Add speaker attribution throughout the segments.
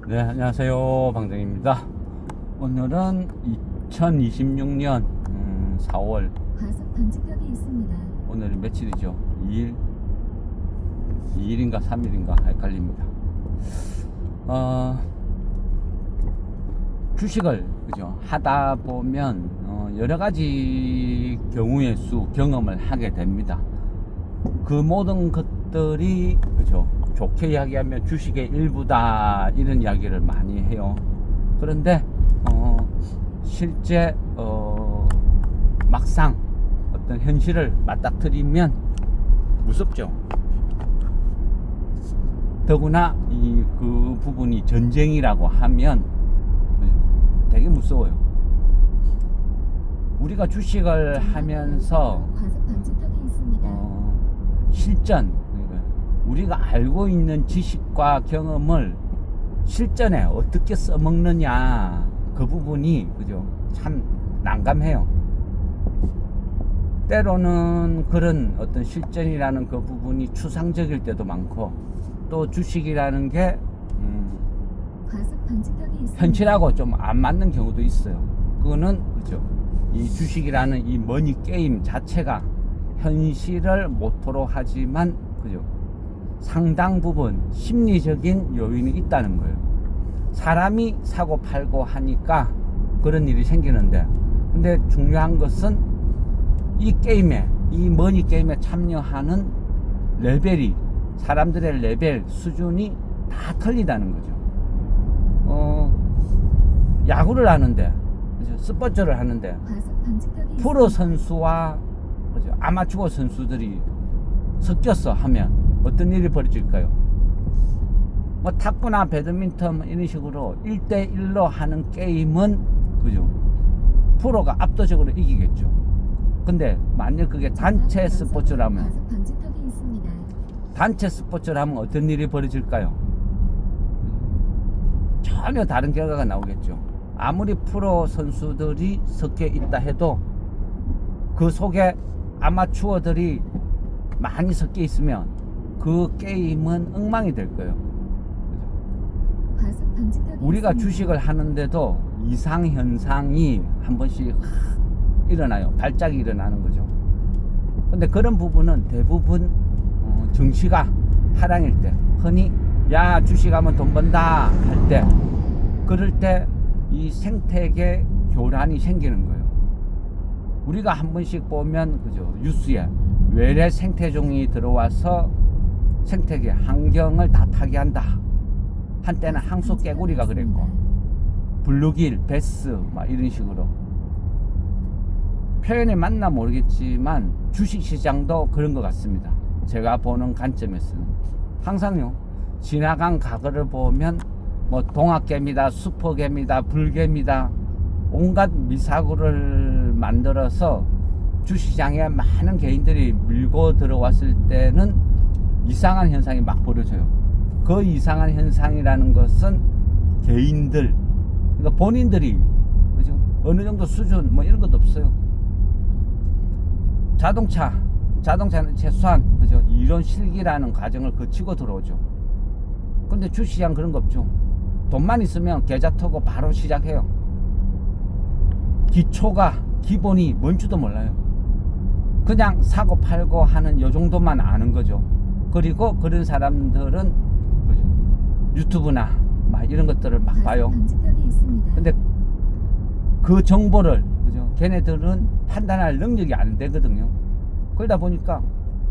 Speaker 1: 네, 안녕하세요. 방정입니다. 오늘은 2026년 4월
Speaker 2: 과속 방지턱이 있습니다.
Speaker 1: 오늘이 며칠이죠? 2일인가 3일인가 헷갈립니다. 주식을 그죠? 하다 보면 여러 가지 경우의 수 경험을 하게 됩니다. 그 모든 것들이 그죠? 좋게 이야기하면 주식의 일부다 이런 이야기를 많이 해요. 그런데 실제 막상 어떤 현실을 맞닥뜨리면 무섭죠. 더구나 그 부분이 전쟁이라고 하면 되게 무서워요. 우리가 주식을 하면서
Speaker 2: 과속 방지턱이 있습니다.
Speaker 1: 실전, 그러니까 우리가 알고 있는 지식과 경험을 실전에 어떻게 써먹느냐, 그 부분이 그죠? 참 난감해요. 때로는 그런 어떤 실전이라는 그 부분이 추상적일 때도 많고, 또 주식이라는 게
Speaker 2: 과속 방지턱이 있습니다.
Speaker 1: 현실하고 좀 안 맞는 경우도 있어요. 그거는 그죠? 이 주식이라는 이 머니 게임 자체가 현실을 모토로 하지만 그죠? 상당 부분 심리적인 요인이 있다는 거예요. 사람이 사고 팔고 하니까 그런 일이 생기는데, 근데 중요한 것은 이 게임에, 이 머니 게임에 참여하는 레벨이, 사람들의 레벨 수준이 다 틀리다는 거죠. 야구를 하는데, 그죠? 스포츠를 하는데
Speaker 2: 과속 방지턱이
Speaker 1: 프로
Speaker 2: 있습니다.
Speaker 1: 선수와 그죠? 아마추어 선수들이 섞여서 하면 어떤 일이 벌어질까요? 뭐 탁구나 배드민턴 이런 식으로 1대1로 하는 게임은 그죠? 프로가 압도적으로 이기겠죠. 근데 만약 그게 단체 스포츠라면,
Speaker 2: 과속 방지턱이 있습니다.
Speaker 1: 단체 스포츠라면 어떤 일이 벌어질까요? 전혀 다른 결과가 나오겠죠. 아무리 프로 선수들이 섞여 있다 해도 그 속에 아마추어들이 많이 섞여 있으면 그 게임은 엉망이 될 거예요.
Speaker 2: 과속 방지턱이
Speaker 1: 우리가
Speaker 2: 있습니다.
Speaker 1: 주식을 하는데도 이상 현상이 한 번씩 일어나요. 발작이 일어나는 거죠. 근데 그런 부분은 대부분 증시가 하락일 때, 흔히 야 주식하면 돈 번다 할 때, 그럴 때 이 생태계 교란이 생기는 거예요. 우리가 한 번씩 보면 그죠, 뉴스에 외래 생태종이 들어와서 생태계 환경을 다 파괴한다. 한때는 항소 깨구리가 그랬고, 블루길, 베스 막 이런 식으로 표현이 맞나 모르겠지만 주식시장도 그런 것 같습니다. 제가 보는 관점에서는 항상요, 지나간 과거를 보면 뭐 동학개미다, 슈퍼개미다, 불개미다, 온갖 미사구를 만들어서 주시장에 많은 개인들이 밀고 들어왔을 때는 이상한 현상이 막 벌어져요. 그 이상한 현상이라는 것은 개인들, 그러니까 본인들이 그죠? 어느 정도 수준 뭐 이런 것도 없어요. 자동차는 최소한 그죠? 이론 실기라는 과정을 거치고 들어오죠. 근데 주시장 그런 거 없죠. 돈만 있으면 계좌 터고 바로 시작해요. 기본이 뭔지도 몰라요. 그냥 사고 팔고 하는 요 정도만 아는 거죠. 그리고 그런 사람들은 그죠? 유튜브나 막 이런 것들을 막 봐요.
Speaker 2: 방지턱이 있습니다.
Speaker 1: 근데 그 정보를 그죠? 걔네들은 판단할 능력이 안 되거든요. 그러다 보니까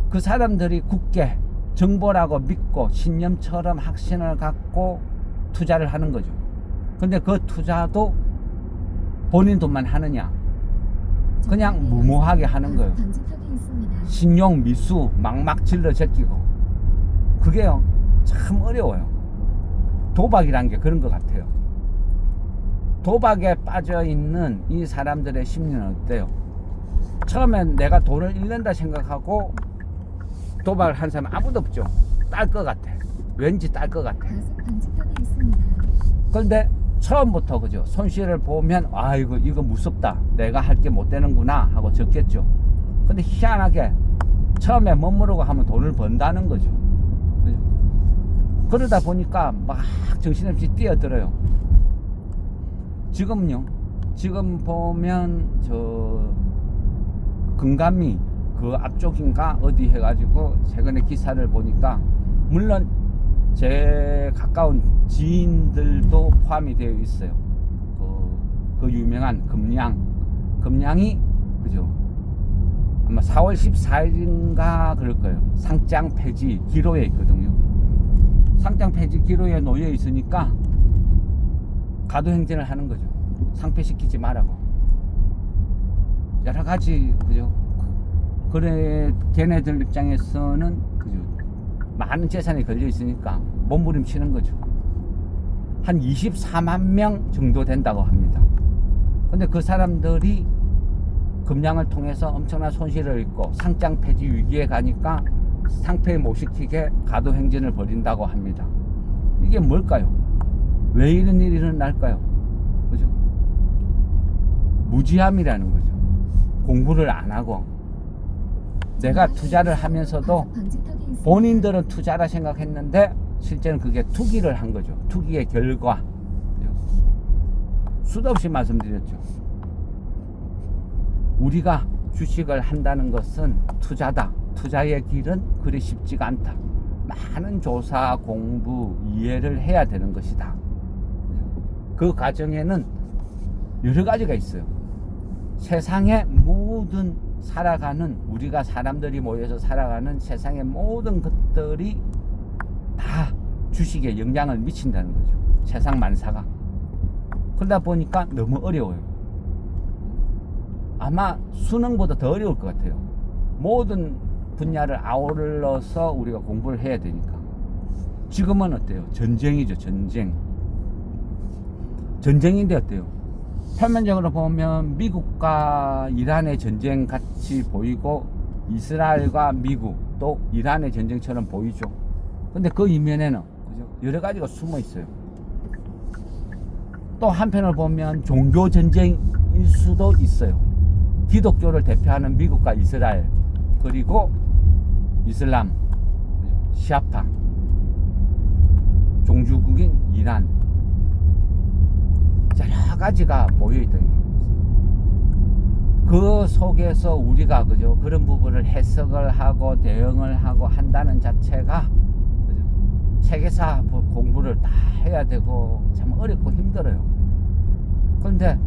Speaker 1: 그 사람들이 굳게 정보라고 믿고 신념처럼 확신을 갖고 투자를 하는 거죠. 근데 그 투자도 본인 돈만 하느냐? 그냥 무모하게 하는 거예요.
Speaker 2: 방지턱이 있습니다.
Speaker 1: 신용 미수 막막 질러 제끼고, 그게요 참 어려워요. 도박이란 게 그런 것 같아요. 도박에 빠져 있는 이 사람들의 심리는 어때요? 처음엔 내가 돈을 잃는다 생각하고 도박을 한 사람 아무도 없죠. 딸 것 같아. 왠지 딸 것 같아.
Speaker 2: 과속 방지턱이 있습니다.
Speaker 1: 그런데 처음부터 그죠, 손실을 보면 아이고 이거 무섭다, 내가 할 게 못 되는구나 하고 적겠죠. 근데 희한하게 처음에 멋모르고 하면 돈을 번다는 거죠. 그죠? 그러다 보니까 막 정신없이 뛰어들어요. 지금요, 지금 보면 저 금감리 그 앞쪽인가 어디 해가지고 최근에 기사를 보니까, 물론 제 가까운 지인들도 포함이 되어 있어요. 그 유명한 금량이 그죠? 아마 4월 14일인가 그럴 거예요. 상장 폐지 기로에 있거든요. 상장 폐지 기로에 놓여 있으니까 가도행진을 하는 거죠. 상폐시키지 말라고. 여러 가지 그죠? 그래 걔네들 입장에서는 그죠? 많은 재산이 걸려 있으니까 몸부림치는 거죠. 한 24만 명 정도 된다고 합니다. 근데 그 사람들이 금량을 통해서 엄청난 손실을 입고 상장 폐지 위기에 가니까 상폐 못 시키게 가도 행진을 벌인다고 합니다. 이게 뭘까요? 왜 이런 일이 일어날까요? 그죠? 무지함이라는 거죠. 공부를 안 하고 내가 투자를 하면서도
Speaker 2: 방지턱이 있습니다.
Speaker 1: 본인들은 투자라 생각했는데 실제는 그게 투기를 한 거죠. 투기의 결과. 수도 없이 말씀드렸죠. 우리가 주식을 한다는 것은 투자다. 투자의 길은 그리 쉽지가 않다. 많은 조사, 공부, 이해를 해야 되는 것이다. 그 과정에는 여러 가지가 있어요. 세상의 모든 살아가는, 우리가 사람들이 모여서 살아가는 세상의 모든 것들이 다 주식에 영향을 미친다는 거죠. 세상 만사가. 그러다 보니까 너무 어려워요. 아마 수능보다 더 어려울 것 같아요. 모든 분야를 아울러서 우리가 공부를 해야 되니까. 지금은 어때요? 전쟁이죠, 전쟁. 전쟁인데 어때요? 표면적으로 보면 미국과 이란의 전쟁 같이 보이고, 이스라엘과 미국 또 이란의 전쟁처럼 보이죠. 근데 그 이면에는 그죠? 여러 가지가 숨어 있어요. 또 한편을 보면 종교 전쟁일 수도 있어요. 기독교를 대표하는 미국과 이스라엘, 그리고 이슬람, 시아파, 종주국인 이란, 여러 가지가 모여있다. 그 속에서 우리가 그죠? 그런 부분을 해석을 하고 대응을 하고 한다는 자체가 그죠? 세계사 공부를 다 해야 되고 참 어렵고 힘들어요. 그런데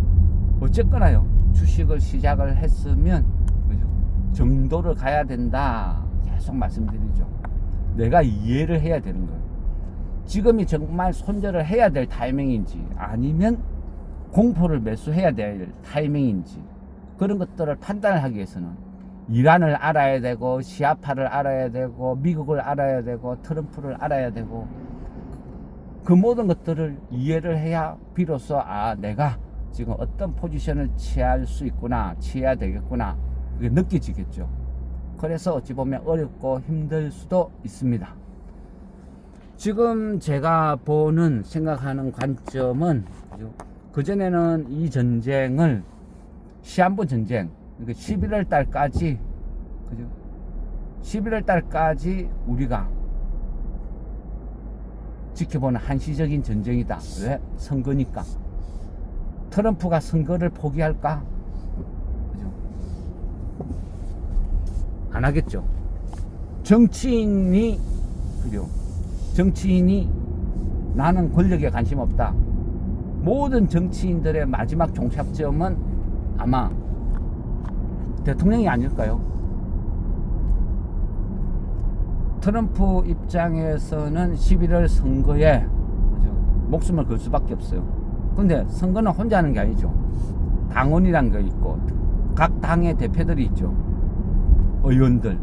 Speaker 1: 어쨌거나요, 주식을 시작을 했으면 그죠? 정도를 가야 된다. 계속 말씀드리죠. 내가 이해를 해야 되는 거예요. 지금이 정말 손절을 해야 될 타이밍인지, 아니면 공포를 매수해야 될 타이밍인지, 그런 것들을 판단을 하기 위해서는 이란을 알아야 되고, 시아파를 알아야 되고, 미국을 알아야 되고, 트럼프를 알아야 되고, 그 모든 것들을 이해를 해야 비로소 내가 지금 어떤 포지션을 취할 수 있구나, 취해야 되겠구나, 그게 느껴지겠죠. 그래서 어찌 보면 어렵고 힘들 수도 있습니다. 지금 제가 보는, 생각하는 관점은 그전에는 이 전쟁을 시한부 전쟁, 그러니까 11월 달까지, 그죠? 11월 달까지 우리가 지켜보는 한시적인 전쟁이다. 왜? 선거니까. 트럼프가 선거를 포기할까? 그죠? 안 하겠죠. 정치인이, 그죠? 정치인이 나는 권력에 관심 없다. 모든 정치인들의 마지막 종착점은 아마 대통령이 아닐까요? 트럼프 입장에서는 11월 선거에 그죠? 목숨을 걸 수밖에 없어요. 근데 선거는 혼자 하는 게 아니죠. 당원이란 게 있고, 각 당의 대표들이 있죠. 의원들.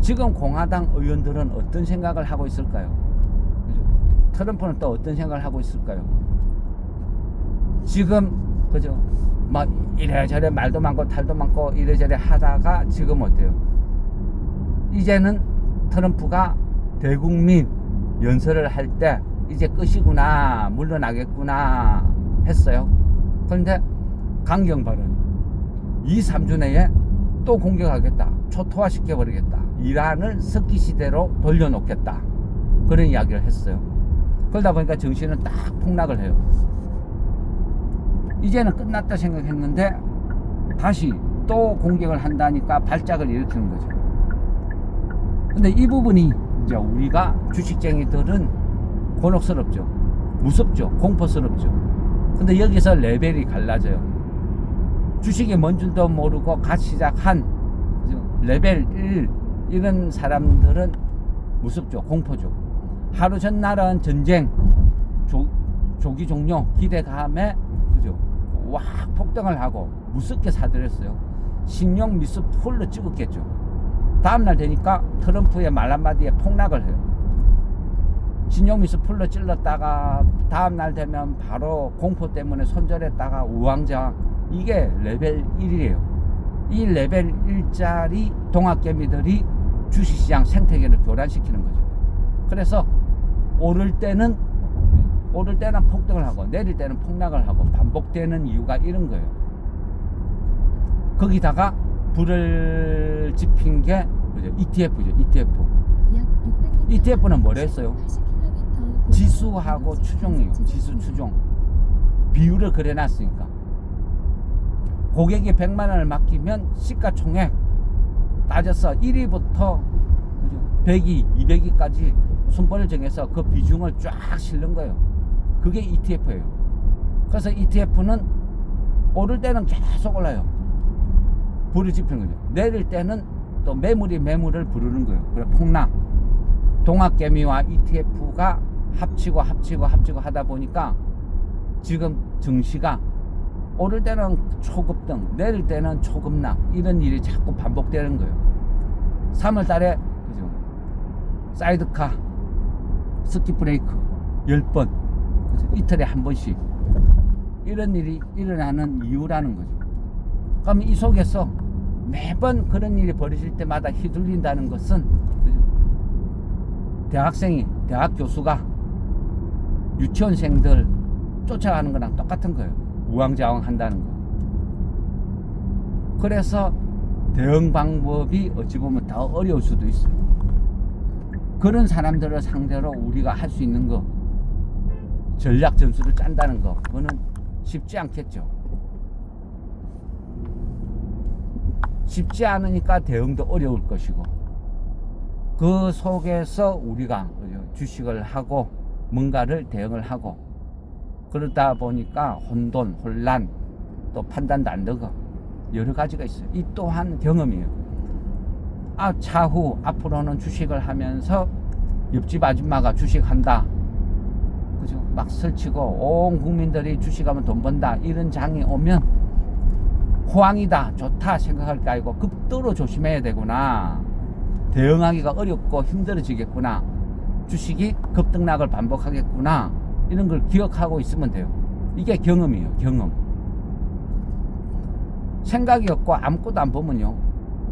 Speaker 1: 지금 공화당 의원들은 어떤 생각을 하고 있을까요? 그죠? 트럼프는 또 어떤 생각을 하고 있을까요? 지금 그죠? 막 이래저래 말도 많고 탈도 많고 이래저래 하다가 지금 어때요? 이제는 트럼프가 대국민 연설을 할 때 이제 끝이구나, 물러나겠구나 했어요. 그런데 강경 발언, 2, 3주 내에 또 공격하겠다, 초토화 시켜버리겠다, 이란을 석기시대로 돌려놓겠다, 그런 이야기를 했어요. 그러다 보니까 증시는 딱 폭락을 해요. 이제는 끝났다 생각했는데 다시 또 공격을 한다니까 발작을 일으키는 거죠. 근데 이 부분이 이제 우리가 주식쟁이들은 곤혹스럽죠. 무섭죠. 공포스럽죠. 근데 여기서 레벨이 갈라져요. 주식이 뭔 줄도 모르고 갓 시작한 레벨 1 이런 사람들은 무섭죠. 공포죠. 하루 전날은 전쟁, 조기 종료, 기대감에 그죠? 와 폭등을 하고 무섭게 사들였어요. 신용 미수 풀로 찍었겠죠. 다음날 되니까 트럼프의 말 한마디에 폭락을 해요. 신용 미수 풀로 찔렀다가 다음날 되면 바로 공포 때문에 손절했다가 우왕좌왕. 이게 레벨 1이에요. 이 레벨 1짜리 동학개미들이 주식시장 생태계를 교란시키는 거죠. 그래서 오를 때는 폭등을 하고 내릴 때는 폭락을 하고 반복되는 이유가 이런 거예요. 거기다가 불을 지핀 게 ETF죠. ETF. ETF는 뭘 했어요? 지수하고 추종이에요. 지수 추종. 비율을 그려놨으니까. 고객이 100만 원을 맡기면 시가총액 따져서 1위부터 100위, 200위까지 순번을 정해서 그 비중을 쫙 실는 거예요. 그게 ETF예요. 그래서 ETF는 오를 때는 계속 올라요. 불을 지피는 거죠. 내릴 때는 또 매물이 매물을 부르는 거예요. 그래 폭락. 동학개미와 ETF가 합치고 하다 보니까 지금 증시가 오를 때는 초급등, 내릴 때는 초급락 이런 일이 자꾸 반복되는 거예요. 3월 달에 그죠? 사이드카, 스킵 브레이크 10번 그죠? 이틀에 한 번씩 이런 일이 일어나는 이유라는 거죠. 그럼 이 속에서 매번 그런 일이 벌어질 때마다 휘둘린다는 것은 그죠? 대학 교수가 유치원생들 쫓아가는 거랑 똑같은 거예요. 우왕좌왕 한다는 거. 그래서 대응 방법이 어찌 보면 더 어려울 수도 있어요. 그런 사람들을 상대로 우리가 할 수 있는 거, 전략 전술을 짠다는 거, 그거는 쉽지 않겠죠. 쉽지 않으니까 대응도 어려울 것이고, 그 속에서 우리가 주식을 하고 뭔가를 대응을 하고 그러다 보니까 혼돈, 혼란, 또 판단도 안 되고 여러 가지가 있어요. 이 또한 경험이에요. 차후 앞으로는 주식을 하면서 옆집 아줌마가 주식한다. 그죠? 막 설치고 온 국민들이 주식하면 돈 번다. 이런 장이 오면 호황이다, 좋다 생각할 게 아니고 극도로 조심해야 되구나. 대응하기가 어렵고 힘들어지겠구나. 주식이 급등락을 반복하겠구나. 이런 걸 기억하고 있으면 돼요. 이게 경험이에요. 경험. 생각이 없고 아무것도 안 보면요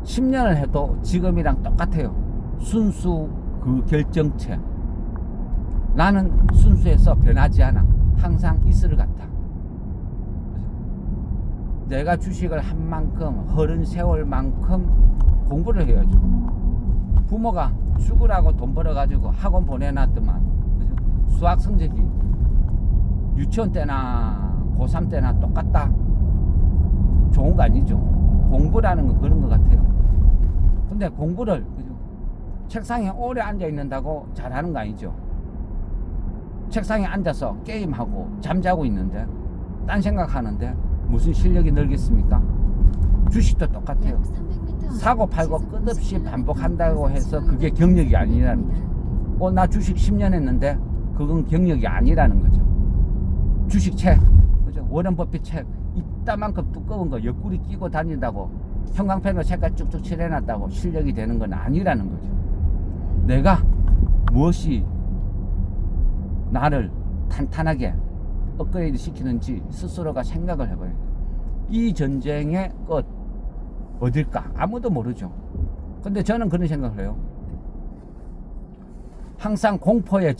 Speaker 1: 10년을 해도 지금이랑 똑같아요. 순수 그 결정체. 나는 순수해서 변하지 않아. 항상 있을 같아. 내가 주식을 한 만큼 흐른 세월만큼 공부를 해야죠. 부모가 죽으라고 돈 벌어가지고 학원 보내놨더만 그죠? 수학 성적이 유치원 때나 고3 때나 똑같다. 좋은 거 아니죠. 공부라는 건 그런 것 같아요. 근데 공부를 그죠? 책상에 오래 앉아 있는다고 잘하는 거 아니죠. 책상에 앉아서 게임하고 잠자고 있는데 딴 생각하는데 무슨 실력이 늘겠습니까? 주식도 똑같아요. 사고 팔고 끝없이 반복한다고 해서 그게 경력이 아니라는 거죠. 나 주식 10년 했는데 그건 경력이 아니라는 거죠. 주식 책, 그죠? 워런 버핏 책 이따만큼 두꺼운 거 옆구리 끼고 다닌다고 형광펜으로 색깔 쭉쭉 칠해놨다고 실력이 되는 건 아니라는 거죠. 내가 무엇이 나를 탄탄하게 업그레이드 시키는지 스스로가 생각을 해봐요. 이 전쟁의 끝 어딜까? 아무도 모르죠. 근데 저는 그런 생각을 해요. 항상 공포의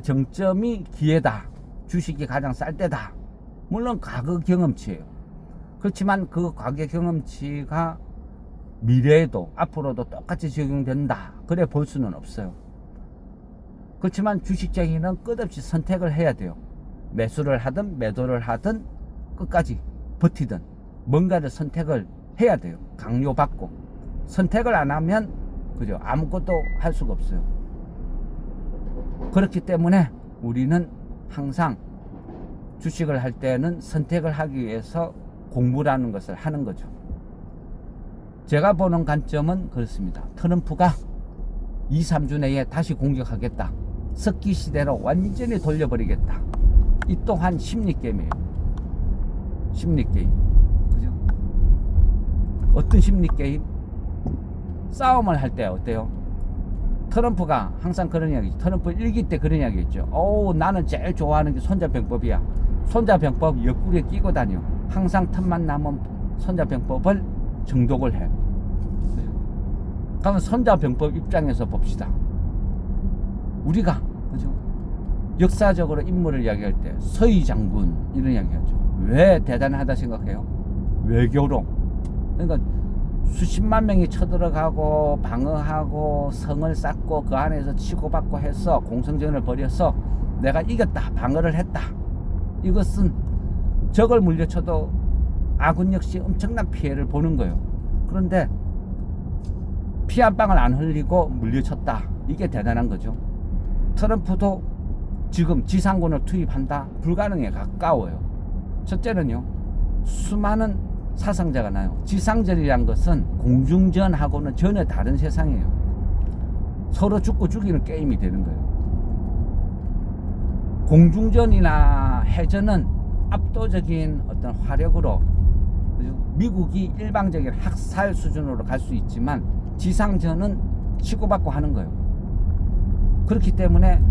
Speaker 1: 정점이 기회다. 주식이 가장 쌀 때다. 물론 과거 경험치예요. 그렇지만 그 과거 경험치가 미래에도 앞으로도 똑같이 적용된다. 그래 볼 수는 없어요. 그렇지만 주식쟁이는 끝없이 선택을 해야 돼요. 매수를 하든 매도를 하든 끝까지 버티든 뭔가를 선택을 해야 돼요. 강요받고 선택을 안 하면 그죠? 아무것도 할 수가 없어요. 그렇기 때문에 우리는 항상 주식을 할 때는 선택을 하기 위해서 공부라는 것을 하는 거죠. 제가 보는 관점은 그렇습니다. 트럼프가 2, 3주 내에 다시 공격하겠다. 석기 시대로 완전히 돌려버리겠다. 이 또한 심리게임이에요. 심리게임. 그죠? 어떤 심리게임? 싸움을 할 때 어때요? 트럼프가 항상 그런 이야기죠. 트럼프 일기 때 그런 이야기 했죠. 나는 제일 좋아하는 게 손자병법이야. 손자병법 옆구리에 끼고 다녀. 항상 틈만 나면 손자병법을 정독을 해. 그러면 손자병법 입장에서 봅시다. 우리가 그죠? 역사적으로 인물을 이야기할 때 서희 장군 이런 이야기하죠. 왜 대단하다 생각해요? 외교로. 그러니까 수십만 명이 쳐들어가고 방어하고 성을 쌓고 그 안에서 치고받고 해서 공성전을 벌여서 내가 이겼다, 방어를 했다. 이것은 적을 물려쳐도 아군 역시 엄청난 피해를 보는 거예요. 그런데 피 한 방울 안 흘리고 물려쳤다. 이게 대단한 거죠. 트럼프도 지금 지상군을 투입한다? 불가능에 가까워요. 첫째는요, 수많은 사상자가 나요. 지상전이란 것은 공중전하고는 전혀 다른 세상이에요. 서로 죽고 죽이는 게임이 되는 거예요. 공중전이나 해전은 압도적인 어떤 화력으로 미국이 일방적인 학살 수준으로 갈 수 있지만 지상전은 치고받고 하는 거예요. 그렇기 때문에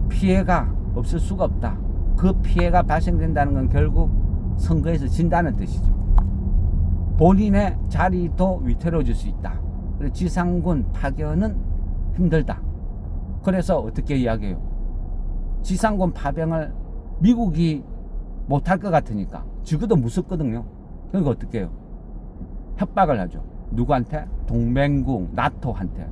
Speaker 1: 피해가 없을 수가 없다. 그 피해가 발생된다는 건 결국 선거에서 진다는 뜻이죠. 본인의 자리도 위태로워질 수 있다. 지상군 파견은 힘들다. 그래서 어떻게 이야기해요? 지상군 파병을 미국이 못할 것 같으니까 적어도 무섭거든요. 그러니까 어떻게 해요? 협박을 하죠. 누구한테? 동맹국 나토한테.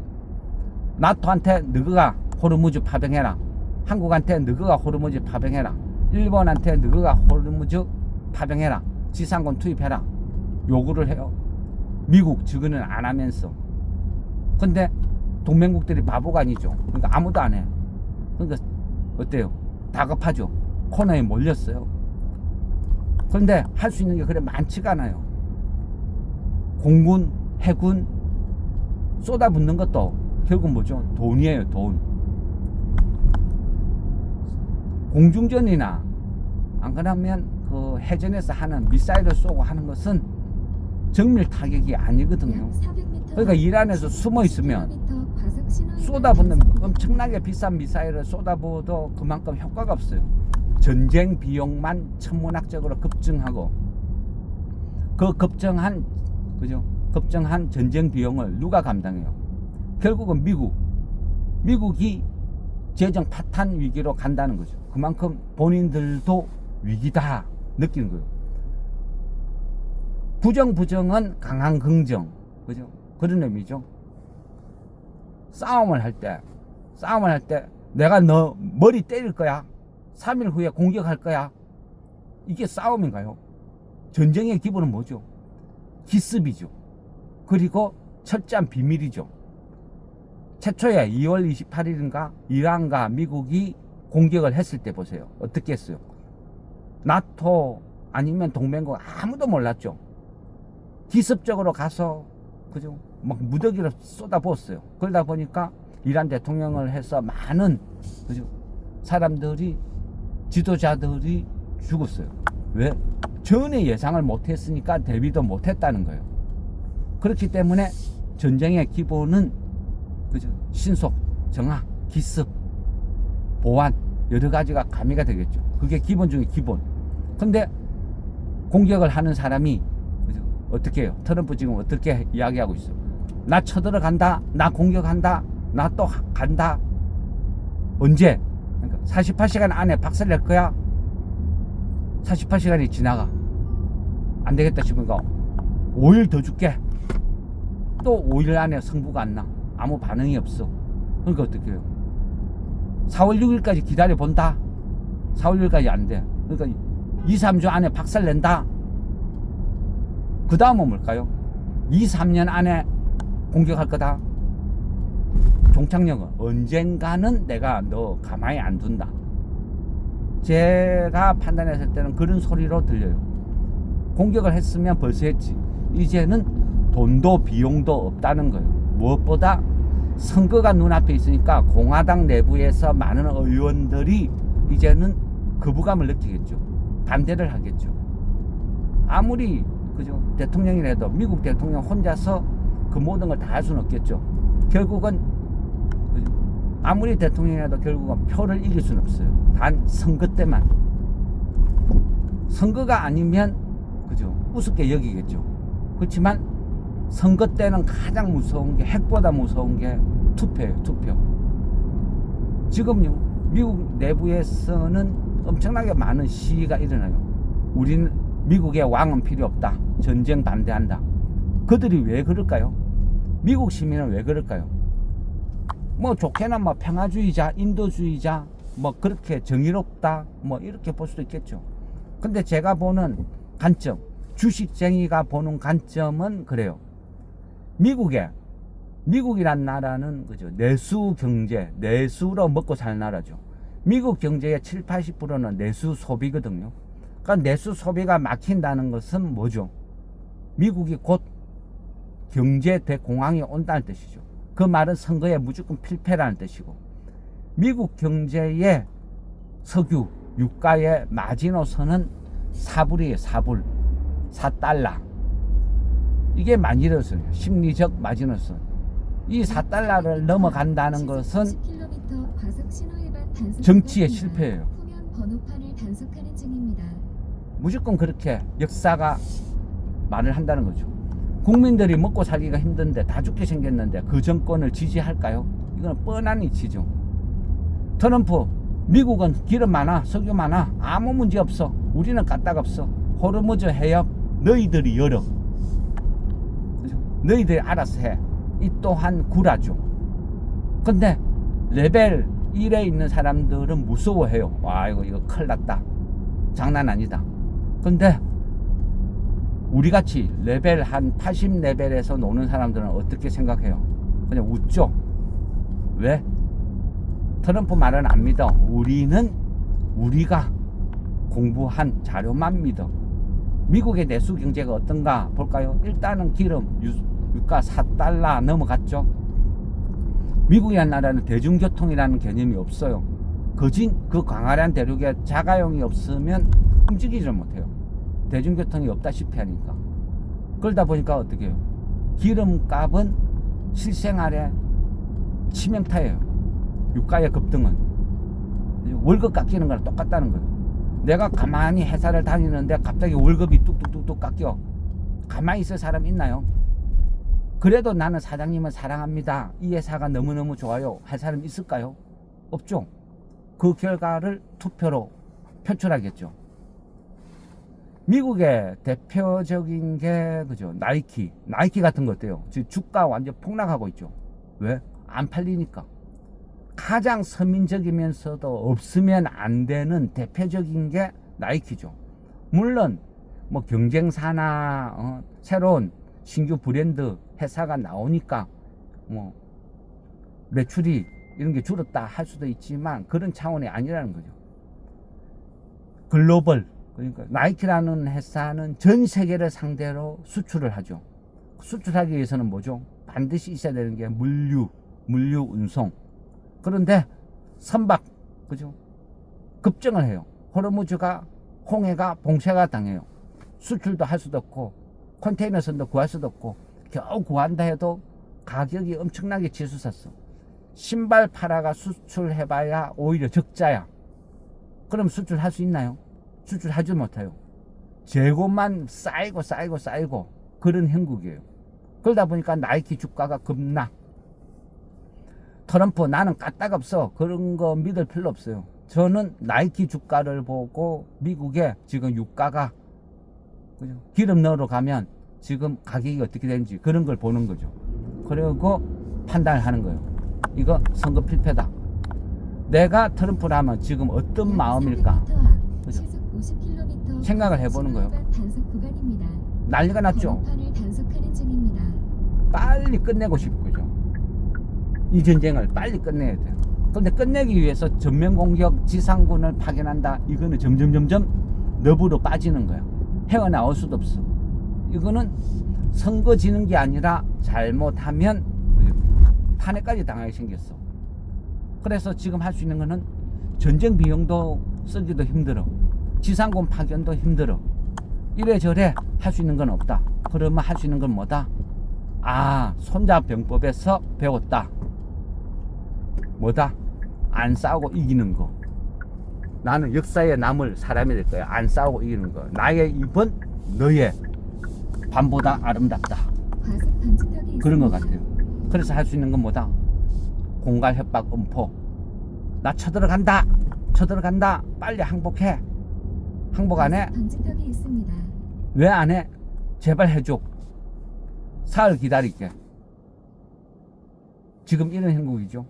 Speaker 1: 나토한테 너가 호르무즈 파병해라. 한국한테 너가 호르무즈 파병해라. 일본한테 너가 호르무즈 파병해라. 지상군 투입해라. 요구를 해요. 미국 저거는 안 하면서. 근데 동맹국들이 바보가 아니죠. 그러니까 아무도 안 해. 그러니까 어때요? 다급하죠. 코너에 몰렸어요. 그런데 할 수 있는 게 그래 많지가 않아요. 공군, 해군 쏟아붓는 것도 결국 뭐죠? 돈이에요, 돈. 공중전이나 안 그러면 그 해전에서 하는 미사일을 쏘고 하는 것은 정밀 타격이 아니거든요. 그러니까 이란에서 숨어 있으면 쏟아붓는 엄청나게 비싼 미사일을 쏟아부어도 그만큼 효과가 없어요. 전쟁 비용만 천문학적으로 급증하고 그 급증한 전쟁 비용을 누가 감당해요? 결국은 미국이 재정 파탄 위기로 간다는 거죠. 그만큼 본인들도 위기다 느끼는 거예요. 부정은 강한 긍정, 그죠? 그런 의미죠. 싸움을 할 때 내가 너 머리 때릴 거야. 3일 후에 공격할 거야. 이게 싸움인가요? 전쟁의 기본은 뭐죠? 기습이죠. 그리고 철저한 비밀이죠. 최초에 2월 28일인가 이란과 미국이 공격을 했을 때 보세요. 어떻게 했어요? 나토 아니면 동맹국 아무도 몰랐죠. 기습적으로 가서 그죠? 막 무더기로 쏟아부었어요. 그러다 보니까 이란 대통령을 해서 많은 그죠? 사람들이 지도자들이 죽었어요. 왜? 전혀 예상을 못했으니까 대비도 못했다는 거예요. 그렇기 때문에 전쟁의 기본은 그죠? 신속, 정확, 기습, 보완 여러 가지가 가미가 되겠죠. 그게 기본 중에 기본. 근데 공격을 하는 사람이 그죠? 어떻게 해요? 트럼프 지금 어떻게 이야기하고 있어? 나 쳐들어간다. 나 공격한다. 나 또 간다. 언제? 그러니까 48시간 안에 박살낼 거야. 48시간이 지나가. 안 되겠다 싶으니까 5일 더 줄게. 또 5일 안에 성부가 안 나. 아무 반응이 없어. 그러니까 어떻게 해요? 4월 6일까지 기다려 본다. 4월 6일까지 안 돼. 그러니까 2, 3주 안에 박살 낸다. 그 다음은 뭘까요? 2, 3년 안에 공격할 거다. 종착역은 언젠가는 내가 너 가만히 안 둔다. 제가 판단했을 때는 그런 소리로 들려요. 공격을 했으면 벌써 했지. 이제는 돈도 비용도 없다는 거예요. 무엇보다 선거가 눈앞에 있으니까 공화당 내부에서 많은 의원들이 이제는 거부감을 느끼겠죠. 반대를 하겠죠. 아무리 그죠 대통령이라도 미국 대통령 혼자서 그 모든 걸 다 할 수는 없겠죠. 결국은 그죠? 아무리 대통령이라도 결국은 표를 이길 수는 없어요. 단 선거 때만. 선거가 아니면 그죠 우습게 여기겠죠. 그렇지만 선거 때는 가장 무서운 게, 핵보다 무서운 게 투표예요. 투표. 지금요 미국 내부에서는 엄청나게 많은 시위가 일어나요. 우리는 미국의 왕은 필요 없다. 전쟁 반대한다. 그들이 왜 그럴까요? 미국 시민은 왜 그럴까요? 뭐 좋게는 뭐 평화주의자, 인도주의자, 뭐 그렇게 정의롭다, 뭐 이렇게 볼 수도 있겠죠. 근데 제가 보는 관점, 주식쟁이가 보는 관점은 그래요. 미국이란 나라는 그죠 내수 경제, 내수로 먹고 사는 나라죠. 미국 경제의 7, 80%는 내수 소비거든요. 그러니까 내수 소비가 막힌다는 것은 뭐죠? 미국이 곧 경제 대공황이 온다는 뜻이죠. 그 말은 선거에 무조건 필패라는 뜻이고, 미국 경제의 석유, 유가의 마지노선은 4불이에요. 4불. 4달러. 이게 마지노선이에요. 심리적 마지노선. 이 4달러를 넘어간다는 것은 정치의 실패예요.
Speaker 2: 번호판을 단속하는 중입니다.
Speaker 1: 무조건 그렇게 역사가 말을 한다는 거죠. 국민들이 먹고 살기가 힘든데 다 죽게 생겼는데 그 정권을 지지할까요? 이건 뻔한 이치죠. 트럼프, 미국은 기름 많아, 석유 많아, 아무 문제 없어. 우리는 까딱 없어. 호르무즈 해협 너희들이 열어. 그죠? 너희들이 알아서 해. 이 또한 구라죠. 근데 레벨 1에 있는 사람들은 무서워해요. 와, 이거 큰일 났다. 장난 아니다. 근데 우리같이 레벨 한 80레벨에서 노는 사람들은 어떻게 생각해요? 그냥 웃죠. 왜? 트럼프 말은 안 믿어. 우리가 공부한 자료만 믿어. 미국의 내수 경제가 어떤가 볼까요? 일단은 기름, 유가 4달러 넘어갔죠. 미국이라는 나라는 대중교통이라는 개념이 없어요. 그 광활한 대륙에 자가용이 없으면 움직이지를 못해요. 대중교통이 없다시피 하니까. 그러다 보니까 어떻게 해요? 기름값은 실생활에 치명타예요. 유가의 급등은. 월급 깎이는 거랑 똑같다는 거예요. 내가 가만히 회사를 다니는데 갑자기 월급이 뚝뚝뚝뚝 깎여. 가만히 있을 사람 있나요? 그래도 나는 사장님을 사랑합니다. 이 회사가 너무너무 좋아요. 할 사람 있을까요? 없죠. 그 결과를 투표로 표출하겠죠. 미국의 대표적인 게 그죠 나이키 같은 거 어때요? 지금 주가 완전 폭락하고 있죠. 왜? 안 팔리니까. 가장 서민적이면서도 없으면 안 되는 대표적인 게 나이키죠. 물론 뭐 경쟁사나 새로운 신규 브랜드 회사가 나오니까 뭐 매출이 이런 게 줄었다 할 수도 있지만 그런 차원이 아니라는 거죠. 글로벌, 그러니까 나이키라는 회사는 전 세계를 상대로 수출을 하죠. 수출하기 위해서는 뭐죠? 반드시 있어야 되는 게 물류 운송. 그런데 선박, 그죠? 급증을 해요. 호르무즈가 홍해가 봉쇄가 당해요. 수출도 할 수도 없고 컨테이너선도 구할 수도 없고 겨우 구한다 해도 가격이 엄청나게 치솟았어. 신발 팔아가 수출해봐야 오히려 적자야. 그럼 수출할 수 있나요? 수출하지 못해요. 재고만 쌓이고 그런 형국이에요. 그러다 보니까 나이키 주가가 급락. 트럼프 나는 까딱 없어. 그런 거 믿을 필요 없어요. 저는 나이키 주가를 보고 미국의 지금 유가가 그죠? 기름 넣으러 가면 지금 가격이 어떻게 되는지 그런 걸 보는 거죠. 그리고 판단을 하는 거예요. 이거 선거 필패다. 내가 트럼프를 하면 지금 어떤 마음일까? 그죠?
Speaker 2: 시속 50km
Speaker 1: 생각을 해보는 거예요.
Speaker 2: 단속 구간입니다.
Speaker 1: 난리가 났죠.
Speaker 2: 번호판을 단속하는 중입니다.
Speaker 1: 빨리 끝내고 싶고죠. 이 전쟁을 빨리 끝내야 돼요. 그런데 끝내기 위해서 전면 공격 지상군을 파견한다. 이거는 점점 너브로 빠지는 거예요. 헤어나올 수도 없어. 이거는 선거 지는 게 아니라 잘못하면 탄핵까지 당하게 생겼어. 그래서 지금 할 수 있는 거는 전쟁 비용도 쓰기도 힘들어. 지상군 파견도 힘들어. 이래저래 할 수 있는 건 없다. 그러면 할 수 있는 건 뭐다? 아, 손자병법에서 배웠다. 뭐다? 안 싸우고 이기는 거. 나는 역사에 남을 사람이 될 거야. 안 싸우고 이기는 거. 나의 입은 너의 밤보다 아름답다.
Speaker 2: 과속 방지턱이
Speaker 1: 그런 것
Speaker 2: 있습니다.
Speaker 1: 같아요. 그래서 할 수 있는 건 뭐다? 공갈 협박 음포. 나 쳐들어간다. 빨리 항복해. 항복 안 해?
Speaker 2: 과속 방지턱이 있습니다.
Speaker 1: 왜 안 해? 제발 해줘. 사흘 기다릴게. 지금 이런 행동이죠.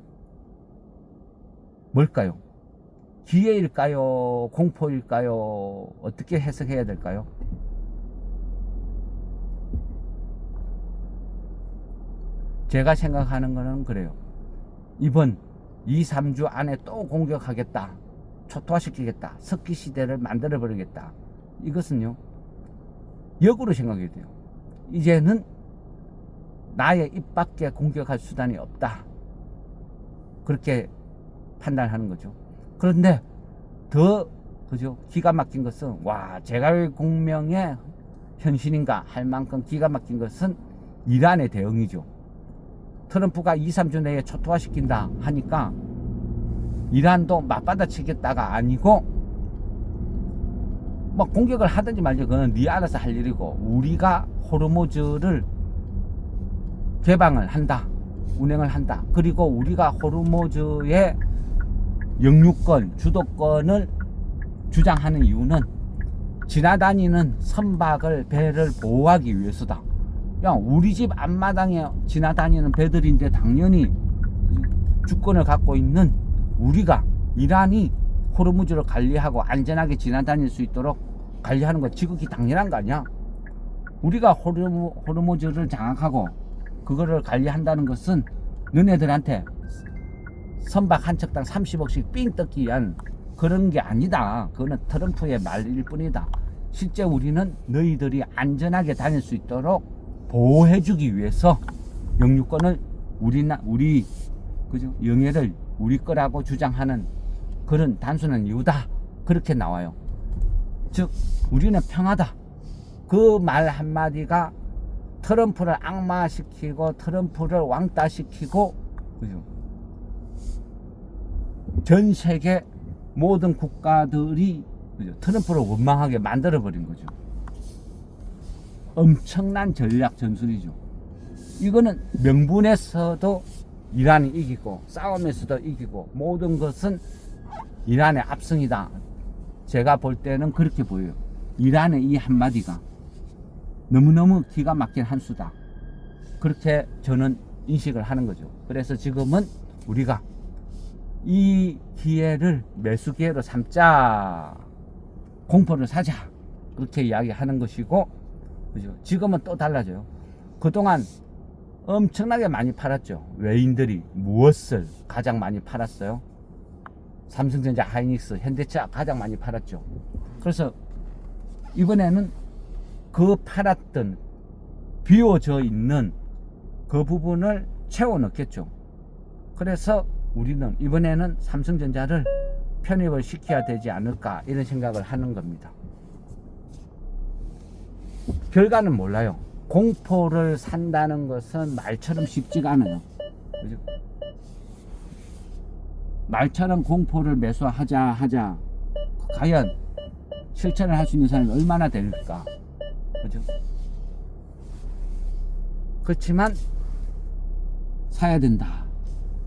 Speaker 1: 뭘까요? 기회일까요? 공포일까요? 어떻게 해석해야 될까요? 제가 생각하는 거는 그래요. 이번 2, 3주 안에 또 공격하겠다. 초토화시키겠다. 석기 시대를 만들어버리겠다. 이것은요, 역으로 생각해야 돼요. 이제는 나의 입 밖에 공격할 수단이 없다. 그렇게 판단하는 거죠. 그런데 더 그죠? 기가 막힌 것은 제갈공명의 현신인가 할 만큼 기가 막힌 것은 이란의 대응이죠. 트럼프가 2, 3주 내에 초토화시킨다 하니까 이란도 맞받아치겠다가 아니고 뭐 공격을 하든지 말든지 그건 네 알아서 할 일이고, 우리가 호르무즈를 개방을 한다. 운행을 한다. 그리고 우리가 호르무즈의 영유권, 주도권을 주장하는 이유는 지나다니는 선박을, 배를 보호하기 위해서다. 우리 집 앞마당에 지나다니는 배들인데 당연히 주권을 갖고 있는 우리가, 이란이 호르무즈를 관리하고 안전하게 지나다닐 수 있도록 관리하는 거 지극히 당연한 거 아니야? 우리가 호르무즈를 장악하고 그거를 관리한다는 것은 너네들한테 선박 한 척당 30억씩 삥 뜯기 위한 그런 게 아니다. 그거는 트럼프의 말일 뿐이다. 실제 우리는 너희들이 안전하게 다닐 수 있도록 보호해주기 위해서 영유권을 우리 그죠? 영해를 우리 거라고 주장하는 그런 단순한 이유다. 그렇게 나와요. 즉 우리는 평하다. 그 말 한마디가 트럼프를 악마시키고 트럼프를 왕따시키고, 그죠? 전 세계 모든 국가들이, 그죠? 트럼프를 원망하게 만들어버린 거죠. 엄청난 전략 전술이죠. 이거는 명분에서도 이란이 이기고 싸움에서도 이기고 모든 것은 이란의 압승이다. 제가 볼 때는 그렇게 보여요. 이란의 이 한마디가 너무너무 기가 막힌 한 수다. 그렇게 저는 인식을 하는 거죠. 그래서 지금은 우리가 이 기회를 매수 기회로 삼자. 공포를 사자. 그렇게 이야기하는 것이고, 그죠? 지금은 또 달라져요. 그동안 엄청나게 많이 팔았죠. 외인들이 무엇을 가장 많이 팔았어요? 삼성전자, 하이닉스, 현대차 가장 많이 팔았죠. 그래서 이번에는 그 팔았던 비워져 있는 그 부분을 채워 넣겠죠. 그래서 우리는 이번에는 삼성전자를 편입을 시켜야 되지 않을까, 이런 생각을 하는 겁니다. 결과는 몰라요. 공포를 산다는 것은 말처럼 쉽지가 않아요. 그죠? 말처럼 공포를 매수하자 과연 실천을 할 수 있는 사람이 얼마나 될까? 그죠? 그렇지만 사야 된다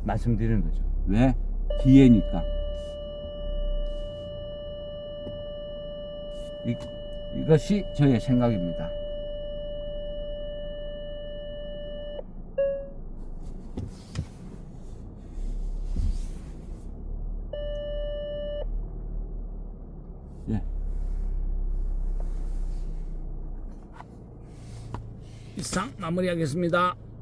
Speaker 1: 말씀드리는 거죠. 왜? 기회니까. 이것이 저의 생각입니다. 예. 이상 마무리하겠습니다.